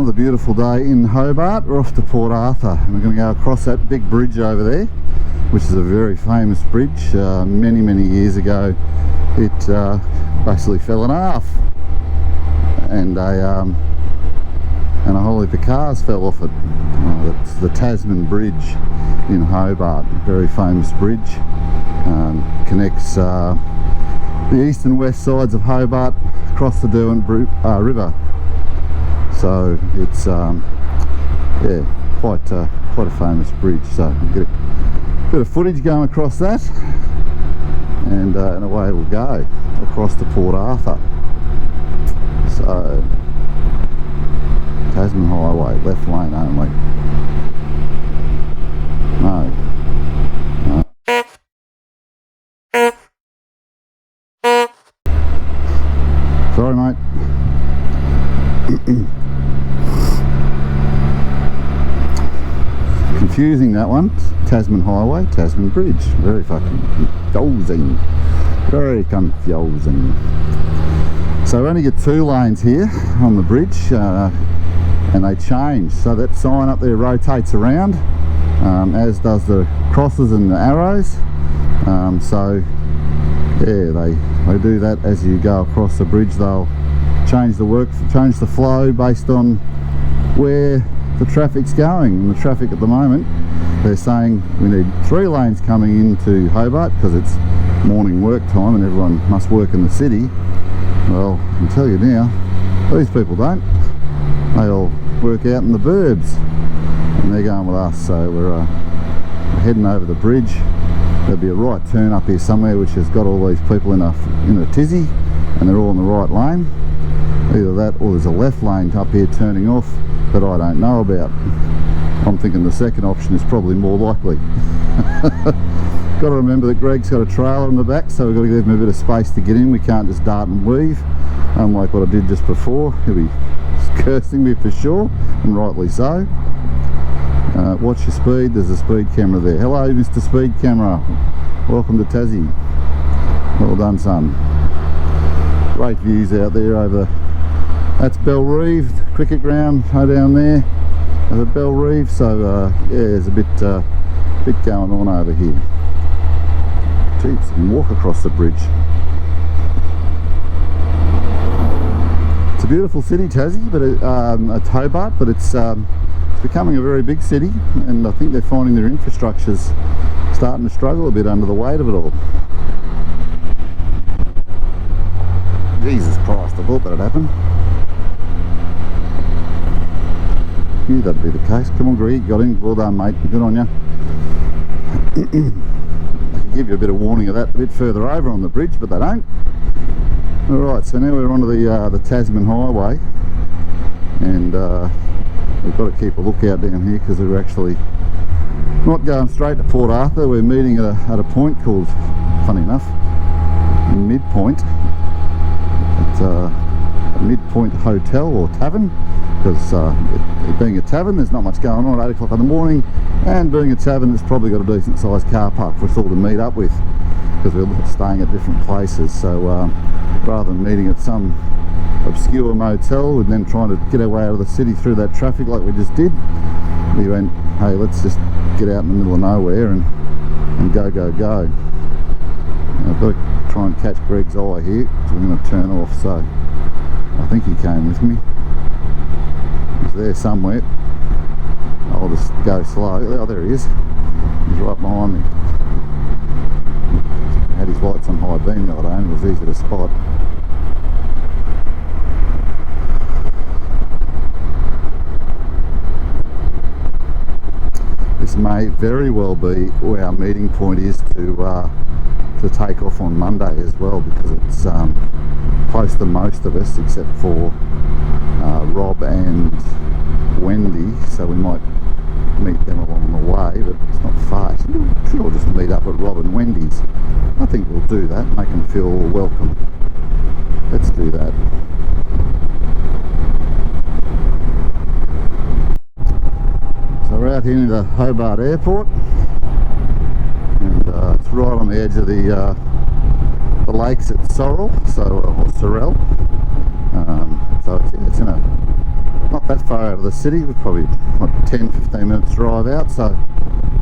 Another beautiful day in Hobart. We're off to Port Arthur and we're going to go across that big bridge over there, which is a very famous bridge. Many years ago it basically fell in half and a whole heap of cars fell off it. It's the Tasman Bridge in Hobart, very famous bridge. Connects the east and west sides of Hobart across the River. So it's yeah, quite a famous bridge. So we'll get a bit of footage going across that, and away we'll go across to Port Arthur. So Tasman Highway, left lane only. No. Sorry, mate. Confusing, that one. Tasman Highway, Tasman Bridge. Very fucking confusing. Very confusing. So we only get 2 lanes here on the bridge, and they change. So that sign up there rotates around, as does the crosses and the arrows. So yeah, they do that as you go across the bridge. They'll change the flow based on where the traffic's going. And the traffic at the moment, they're saying we need 3 lanes coming into Hobart because it's morning work time and everyone must work in the city. Well, I can tell you now, these people don't. They all work out in the burbs and they're going with us. So we're heading over the bridge. There'll be a right turn up here somewhere which has got all these people in a tizzy, and they're all in the right lane. Either that or there's a left lane up here turning off that I don't know about. I'm thinking the second option is probably more likely. Got to remember that Greg's got a trailer in the back, so we've got to give him a bit of space to get in. We can't just dart and weave, unlike what I did just before. He'll be cursing me for sure, and rightly so. Watch your speed. There's a speed camera there. Hello, Mr. Speed Camera. Welcome to Tassie. Well done, son. Great views out there over. That's Bellreeve cricket ground down there over Bellreeve. So yeah, there's a bit going on over here. Jeez, you can walk across the bridge. It's a beautiful city, Tassie, but it's Hobart, but it's becoming a very big city, and I think they're finding their infrastructure's starting to struggle a bit under the weight of it all. Jesus Christ, I thought that'd happen. Knew that'd be the case. Come on, Greg, you got in. Well done, mate. Good on you. I can give you a bit of warning of that a bit further over on the bridge, but they don't. Alright, so now we're onto the Tasman Highway, and we've got to keep a lookout down here because we're actually not going straight to Port Arthur. We're meeting at a point called, funny enough, Midpoint. It's a Midpoint Hotel or Tavern, because it being a tavern, there's not much going on at 8 o'clock in the morning, and being a tavern, it's probably got a decent sized car park for us all to meet up with, because we're staying at different places. So rather than meeting at some obscure motel and then trying to get our way out of the city through that traffic like we just did, we went, hey, let's just get out in the middle of nowhere and go. I've got to try and catch Greg's eye here, so we're going to turn off. So I think he came with me. He's there somewhere. I'll just go slow. Oh, there he is. He's right behind me. Had his lights on high beam the other day and it was easy to spot. This may very well be where our meeting point is to take off on Monday as well, because it's close to most of us except for Rob and Wendy, so we might meet them along the way, but it's not far. We should all just meet up at Rob and Wendy's. I think we'll do that, make them feel welcome. Let's do that. So we're out here near the Hobart Airport, and it's right on the edge of the lakes at Sorrel, so or Sorrel. So it's in a not that far out of the city. We're probably what, 10-15 minutes drive out, so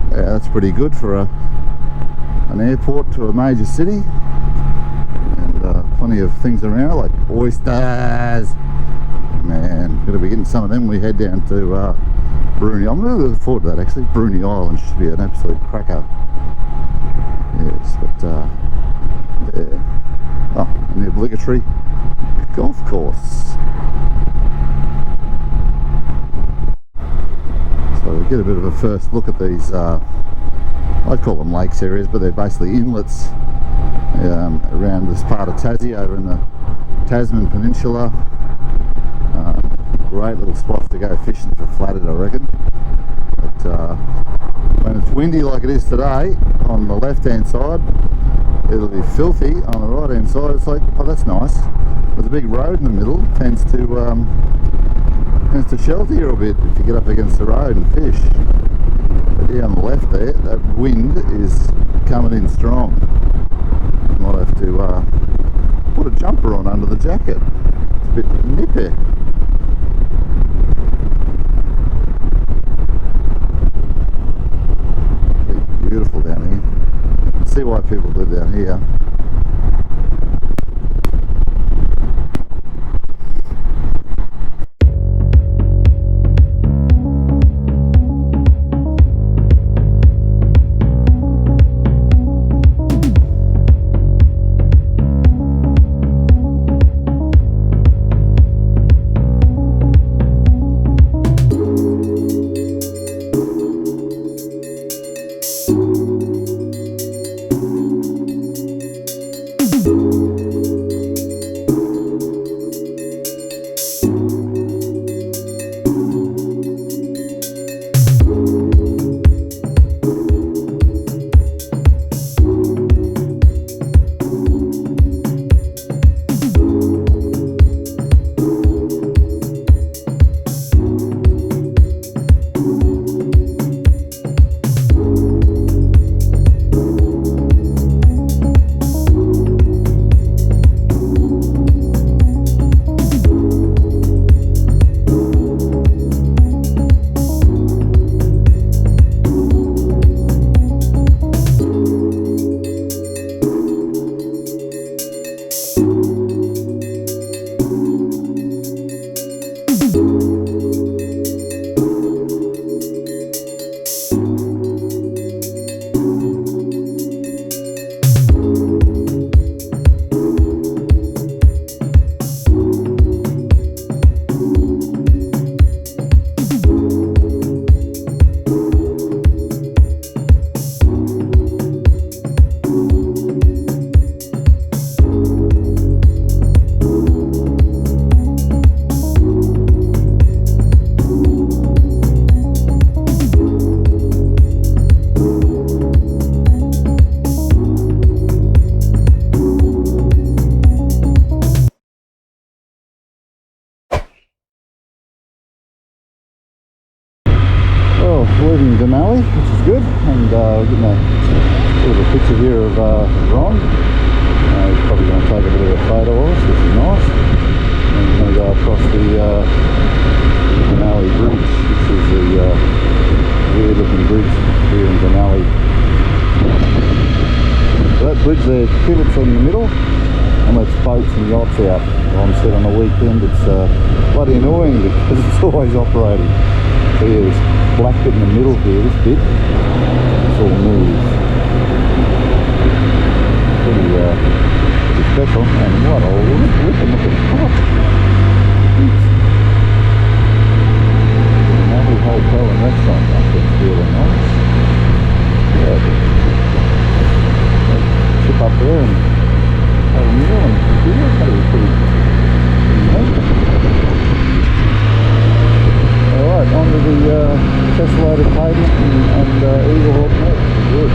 yeah, that's pretty good for an airport to a major city. And plenty of things around, like oysters. Man, going to be getting some of them when we head down to Bruny. I'm really looking forward to that, actually. Bruny Island should be an absolute cracker. Yes, but yeah. Oh, and the obligatory golf course. So we get a bit of a first look at these, I'd call them lakes areas, but they're basically inlets around this part of Tassie, over in the Tasman peninsula. Great little spots to go fishing for flathead, I reckon. But when it's windy like it is today, on the left hand side it'll be filthy. On the right hand side it's like, oh, that's nice. There's a big road in the middle, tends to shelter you a bit if you get up against the road and fish. But yeah, on the left there, that wind is coming in strong. Might have to put a jumper on under the jacket. It's a bit nippy. Beautiful down here. See why people live down here. Leaving Dunalley, which is good, and we're getting a bit of a picture here of Ron. He's probably going to take a bit of a photo of us, which is nice. And we're going to go across the Dunalley Bridge, which is the weird looking bridge here in Dunalley. So that bridge there pivots in the middle and lets boats and yachts out. On set on the weekend, it's bloody annoying because it's always operating. So yeah, this black bit in the middle here, this bit, it's all moves. Pretty special, and what a whipping looking top. Another hotel and restaurant, I think it's really nice. Yeah, chip up there and have a meal and beer, that'll be pretty nice. Alright, on to the tessellated pavement and Eagle Hawk Net. Good.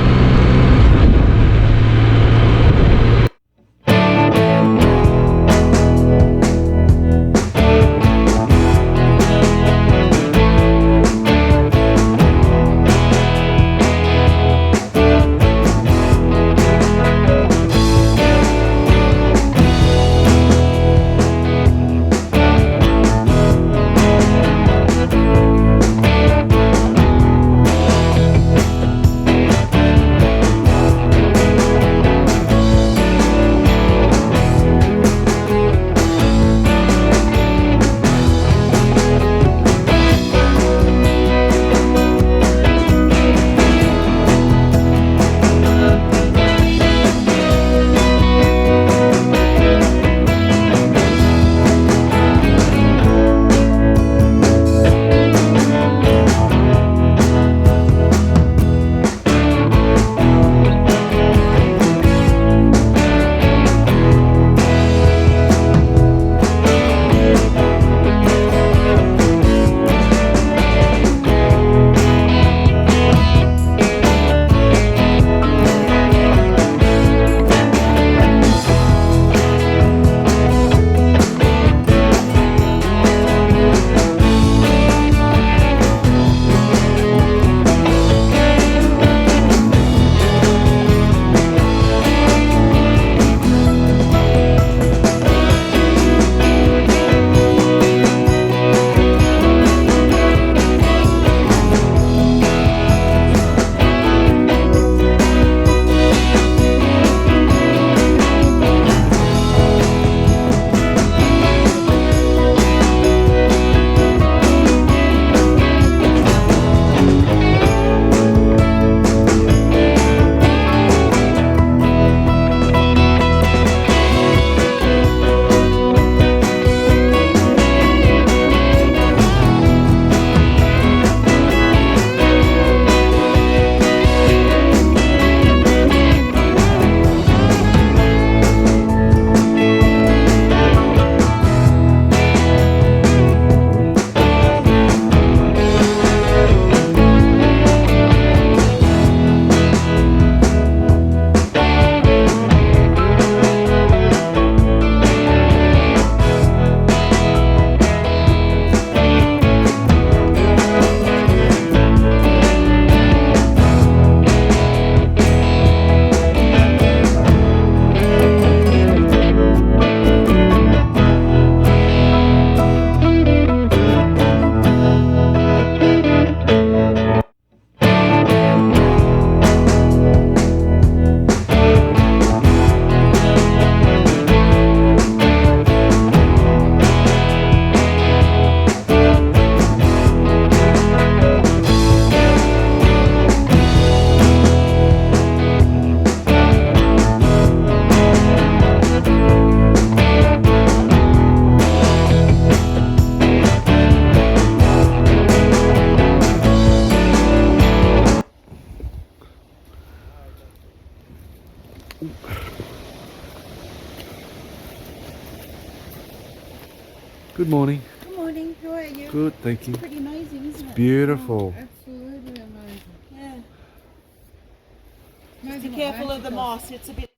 Good morning. Good morning, how are you? Good, thank you. It's pretty amazing, isn't it? Beautiful. Absolutely amazing. Yeah. Amazing Be what careful of the nature does. moss. It's a bit